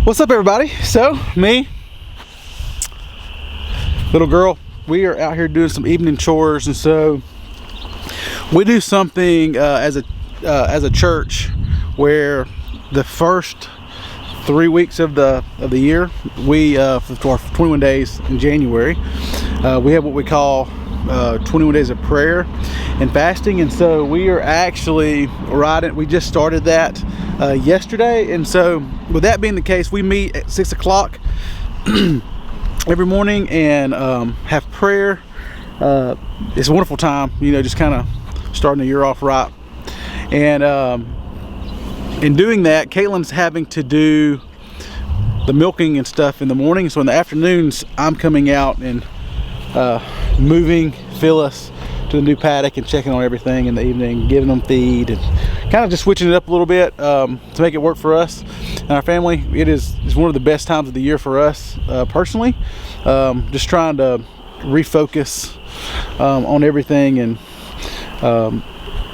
What's up, everybody? So me, little girl, we are out here doing some evening chores, and so we do something as a church where the first 3 weeks of the year, we for our 21 days in January, we have what we call 21 days of prayer and fasting. And so we are actually we just started that yesterday. And so with that being the case, we meet at 6 o'clock every morning and have prayer. It's a wonderful time, you know, just kind of starting the year off right. And in doing that, Caitlin's having to do the milking and stuff in the morning. So in the afternoons, I'm coming out and moving Phyllis to the new paddock and checking on everything in the evening, giving them feed, and kind of just switching it up a little bit to make it work for us and our family. It's one of the best times of the year for us personally. Just trying to refocus on everything, and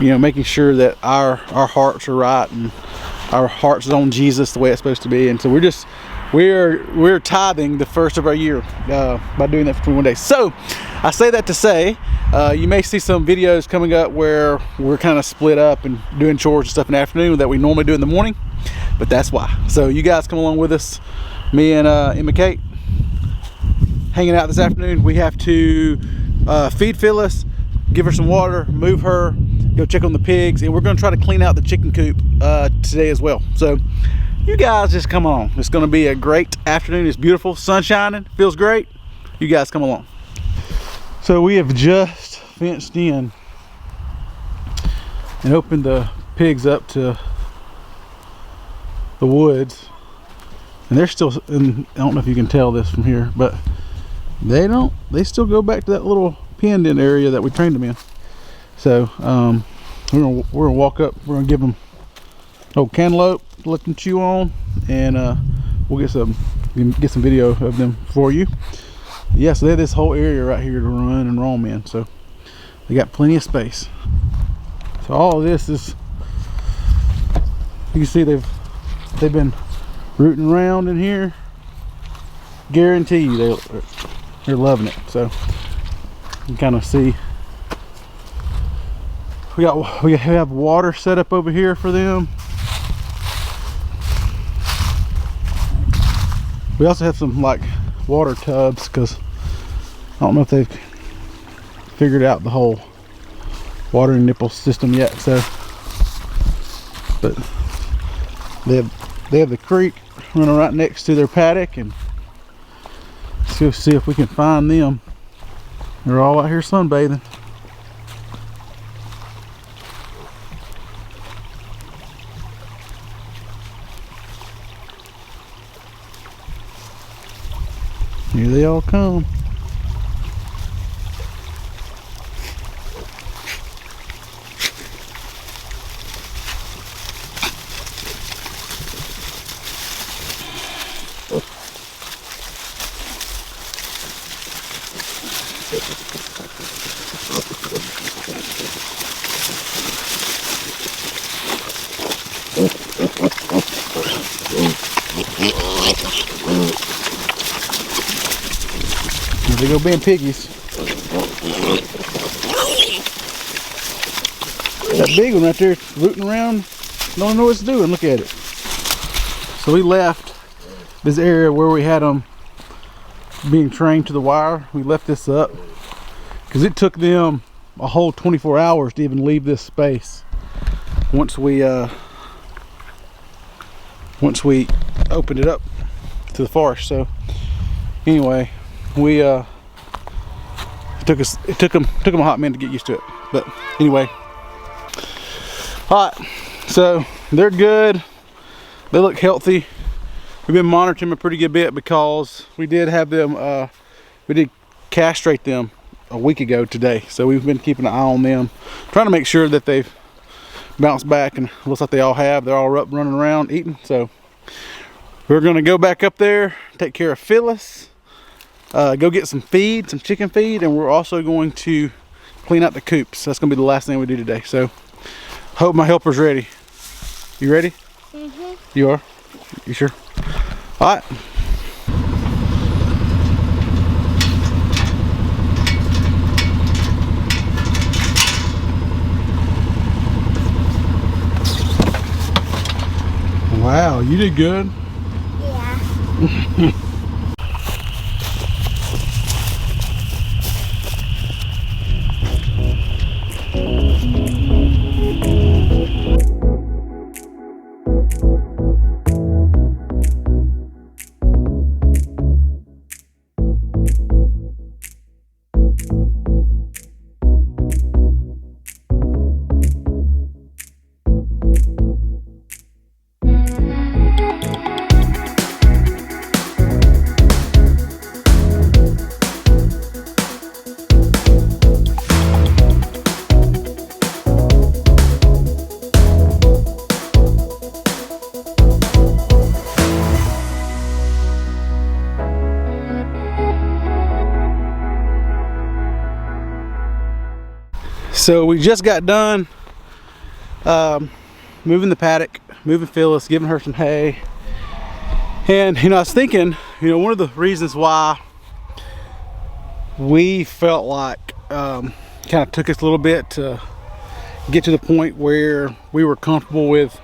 you know, making sure that our hearts are right and our hearts is on Jesus the way it's supposed to be. And so we're tithing the first of our year by doing that for 21 days. So I say that to say you may see some videos coming up where we're kind of split up and doing chores and stuff in the afternoon that we normally do in the morning, but that's why. So you guys come along with us. Me and Emma Kate hanging out this afternoon. We have to feed Phyllis, give her some water, move her, go check on the pigs, and we're going to try to clean out the chicken coop today as well. So you guys just come on. It's going to be a great afternoon. It's beautiful, sun shining, feels great. You guys come along. So we have just fenced in and opened the pigs up to the woods, and they're still in. I don't know if you can tell this from here, but they still go back to that little penned in area that we trained them in. So we're gonna walk up. We're gonna give them old cantaloupe, let them chew on, and we'll get some video of them for you. Yeah, so they have this whole area right here to run and roam in, so they got plenty of space. So all of this is, you can see they've been rooting around in here. Guarantee you they're loving it. So you can kind of see we have water set up over here for them. We also have some like water tubs, because I don't know if they've figured out the whole watering nipple system yet. So, but they have the creek running right next to their paddock, and let's see if we can find them. They're all out here sunbathing. Here they all come. There they go, being piggies. That big one right there rooting around, don't know what it's doing. Look at it. So we left this area where we had them being trained to the wire. We left this up because it took them a whole 24 hours to even leave this space once we opened it up to the forest. So anyway, we it took them a hot minute to get used to it, but anyway. All right, so they're good. They look healthy. We've been monitoring them a pretty good bit because we did have them we did castrate them a week ago today, so we've been keeping an eye on them, trying to make sure that they've bounced back, and it looks like they all have. They're all up running around eating. So we're going to go back up there, take care of Phyllis, go get some feed, some chicken feed, and we're also going to clean out the coops. That's going to be the last thing we do today. So hope my helper's ready. You ready? Mm-hmm. You are? You sure? All right. Wow, you did good. Yeah. So we just got done moving the paddock, moving Phyllis, giving her some hay. And I was thinking, one of the reasons why we felt like kind of took us a little bit to get to the point where we were comfortable with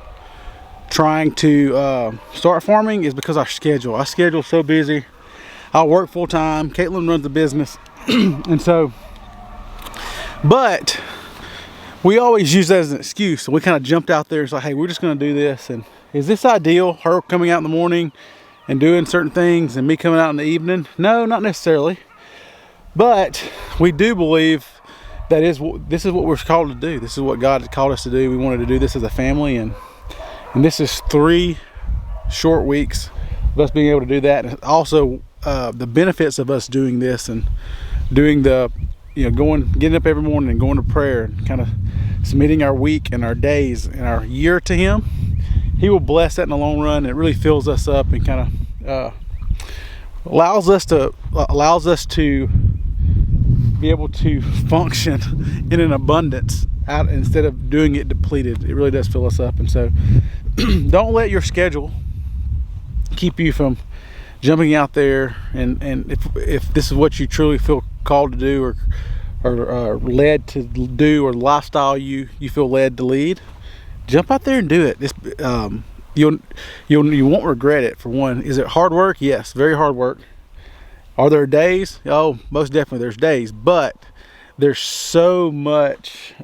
trying to start farming is because our schedule is so busy. I work full-time, Caitlin runs the business. And so, but we always use that as an excuse. So we kind of jumped out there. It's like, hey, we're just going to do this. And is this ideal? Her coming out in the morning and doing certain things and me coming out in the evening? No, not necessarily. But we do believe that this is what we're called to do. This is what God has called us to do. We wanted to do this as a family. And this is 3 short weeks of us being able to do that. And also the benefits of us doing this and doing the getting up every morning and going to prayer and kind of submitting our week and our days and our year to Him. He will bless that in the long run. It really fills us up and kind of allows us to be able to function in an abundance out instead of doing it depleted. It really does fill us up. And so don't let your schedule keep you from jumping out there, and if this is what you truly feel called to do or led to do, or lifestyle you feel led to lead, jump out there and do it. You won't regret it. For one, is it hard work? Yes, very hard work. Are there days? Oh, most definitely there's days, but there's so much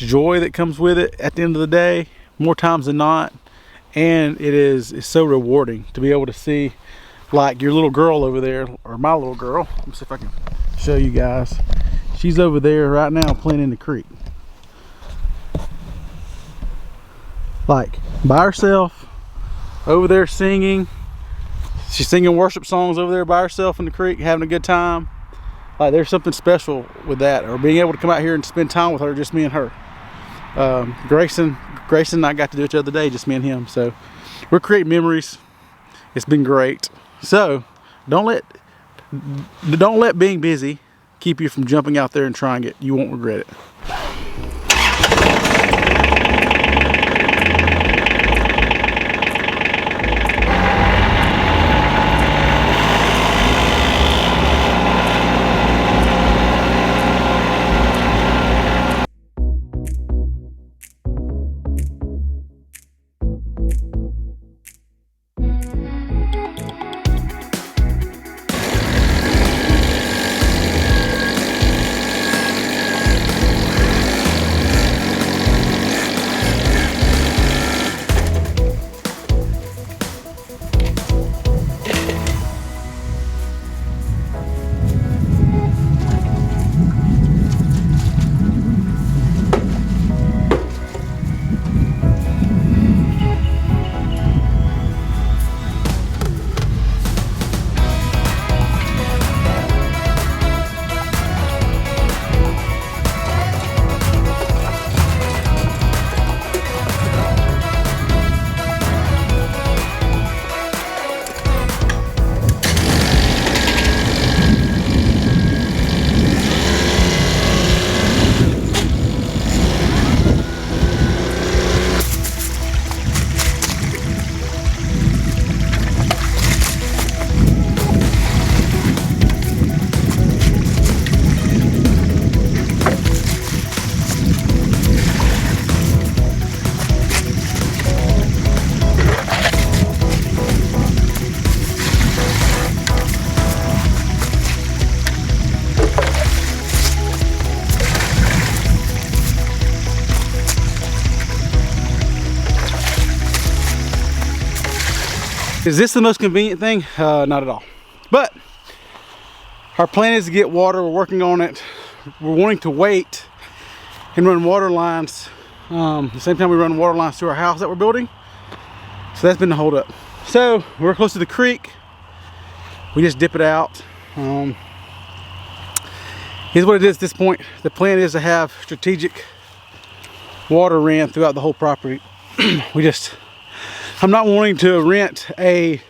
joy that comes with it at the end of the day, more times than not. And it's so rewarding to be able to see, like, your little girl over there, or my little girl. Let me see if I can show you guys. She's over there right now playing in the creek, like by herself over there singing. She's singing worship songs over there by herself in the creek, having a good time. Like, there's something special with that, or being able to come out here and spend time with her, just me and her. Grayson and I got to do it the other day, just me and him. So we're creating memories. It's been great. So don't let being busy keep you from jumping out there and trying it. You won't regret it. Is this the most convenient thing? Not at all. But our plan is to get water. We're working on it. We're wanting to wait and run water lines the same time we run water lines to our house that we're building. So that's been the hold up. So we're close to the creek. We just dip it out. Here's what it is at this point. The plan is to have strategic water ran throughout the whole property. I'm not wanting to rent a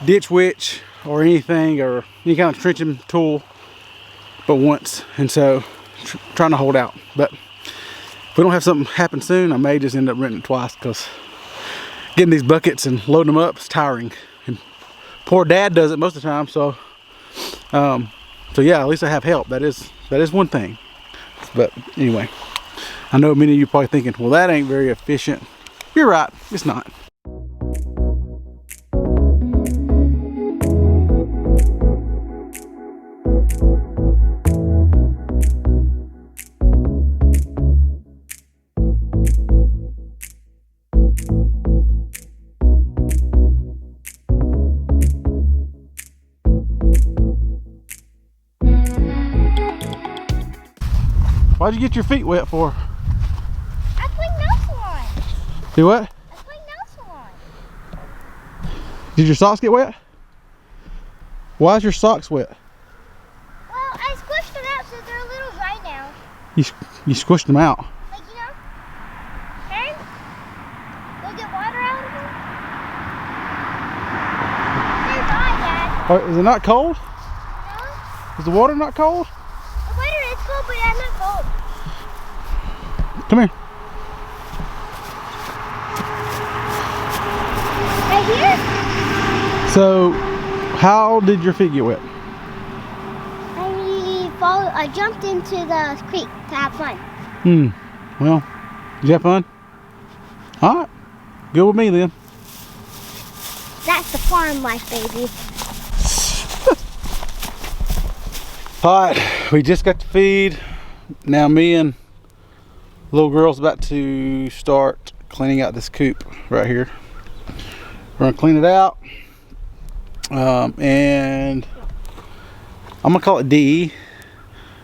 ditch witch or anything, or any kind of trenching tool but once, and so trying to hold out. But if we don't have something happen soon, I may just end up renting it twice, because getting these buckets and loading them up is tiring, and poor dad does it most of the time. So yeah, at least I have help. That is one thing. But anyway, I know many of you are probably thinking, well, that ain't very efficient. You're right, it's not. Why'd you get your feet wet for? I put nail salon. Do what? I put nail salon. Did your socks get wet? Why's your socks wet? Well, I squished them out so they're a little dry now. You squished them out. Like, you know? Hey? Go get water out of them? They're dry, Dad. Is it not cold? No? Is the water not cold? The water is cold, but I'm not cold. Come here. Right here? So, how did your feet get wet? I jumped into the creek to have fun. Well, did you have fun? Alright. Good with me then. That's the farm life, baby. Alright, we just got to feed. Now me and little girl's about to start cleaning out this coop right here. We're gonna clean it out. And I'm gonna call it DE,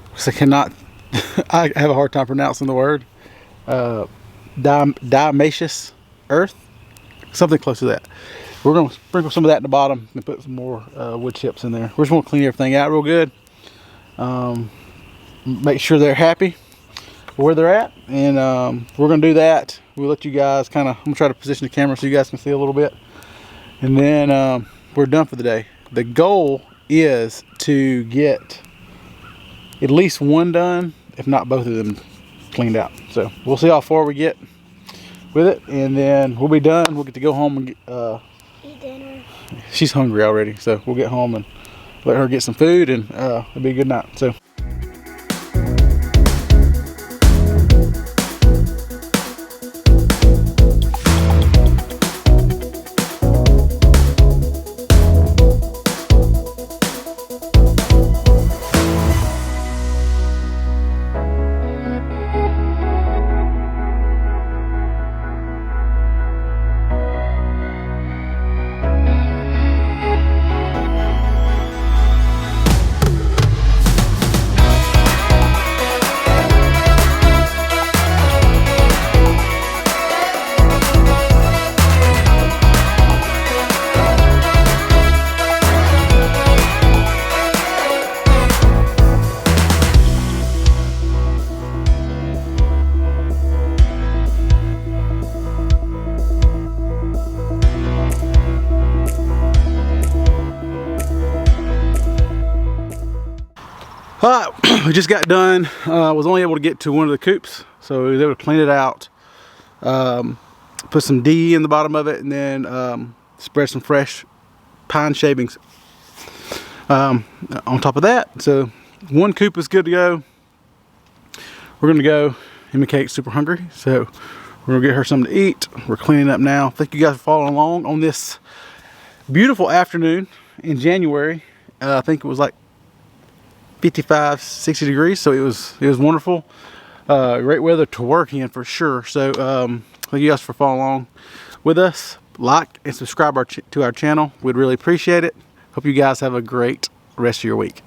because I cannot I have a hard time pronouncing the word. Diatomaceous earth, something close to that. We're gonna sprinkle some of that in the bottom and put some more wood chips in there. We're just gonna clean everything out real good. Make sure they're happy where they're at, and we're gonna do that. We'll let you guys kind of, I'm gonna try to position the camera so you guys can see a little bit, and then we're done for the day. The goal is to get at least one done, if not both of them cleaned out. So we'll see how far we get with it, and then we'll be done. We'll get to go home and get, eat dinner. She's hungry already, so we'll get home and let her get some food, and it'll be a good night. So alright, we just got done. Was only able to get to one of the coops, so we was able to clean it out, put some D in the bottom of it, and then spread some fresh pine shavings on top of that. So one coop is good to go. We're gonna go. Emma Kate's super hungry, so we're gonna get her something to eat. We're cleaning up now. Thank you guys for following along on this beautiful afternoon in January. I think it was like 55, 60 degrees, so it was wonderful. Great weather to work in for sure. So thank you guys for following along with us. like and subscribe to our channel. We'd really appreciate it. Hope you guys have a great rest of your week.